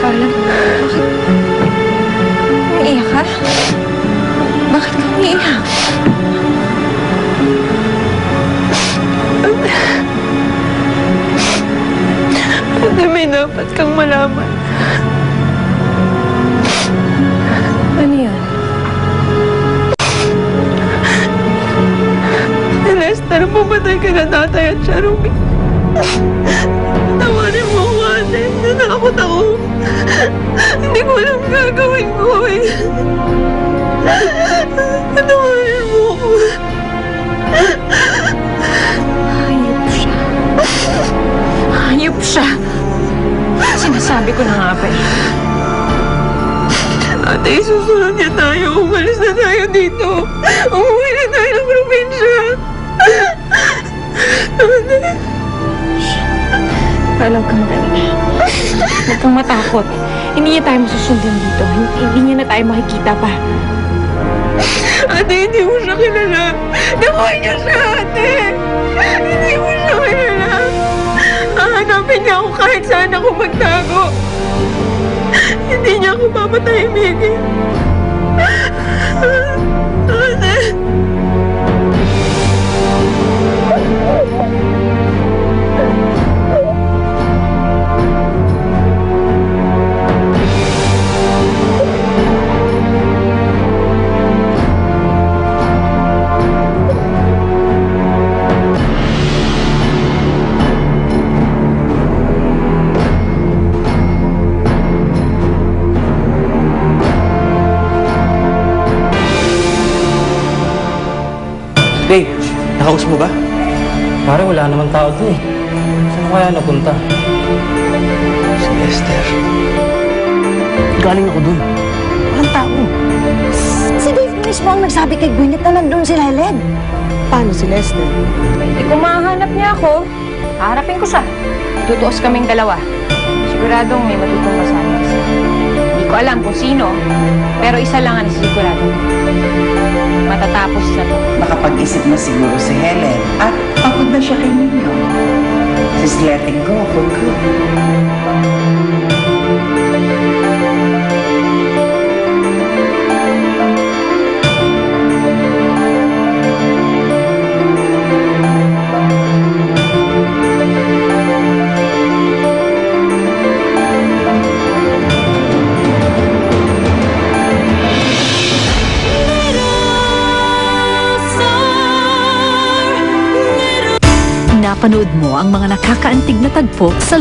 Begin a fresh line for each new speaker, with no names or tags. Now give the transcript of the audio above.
Carla, bakit? Umiiyak ka? Bakit ka umiiyak? Ate, may dapat kang malaman. Ano yan? Si Lester, pumatay ka na tatay at Charumi. Tawarin mo ako, ate. Natakot ako. Hindi ko alam gagawin ko eh. Tawarin mo ako. Hayop siya. Hayop siya. Sinasabi ko na nga ba eh. Ate, susunod niya tayo. Umalis na tayo dito. Umuwi na tayo ng probinsya. Ate. Alam ka magaling. Huwag kang matakot. Hindi niya tayo masusundan dito. Hindi niya na tayo makikita pa. Ate, hindi mo siya kilala. Nakuha niya siya, ate. Hindi mo siya kilala. Hahanapin niya ako kahit saan ako magtago. Hindi niya ako papatahimigin. Ate.
Dave, nakaus mo ba?
Pare, wala naman tao doon eh. Saan kaya napunta?
Si Lester.
Galing ako doon. Walang tao.
Si Dave mismo ang nagsabi kay Gwyneth na nandun si Helen.
Paano si Lester?
Hindi ko mahanap niya ako. Haharapin ko siya. Tutuos kaming dalawa. Siguradong may matutong masama siya. Hindi ko alam kung sino, pero isa lang ang nasisigurado. Matatapos na to.
Makapag-isip na siguro si Helen at pagod na siya kay Nino. She's letting go for good.
Napanood mo ang mga nakakaantig na tagpo sa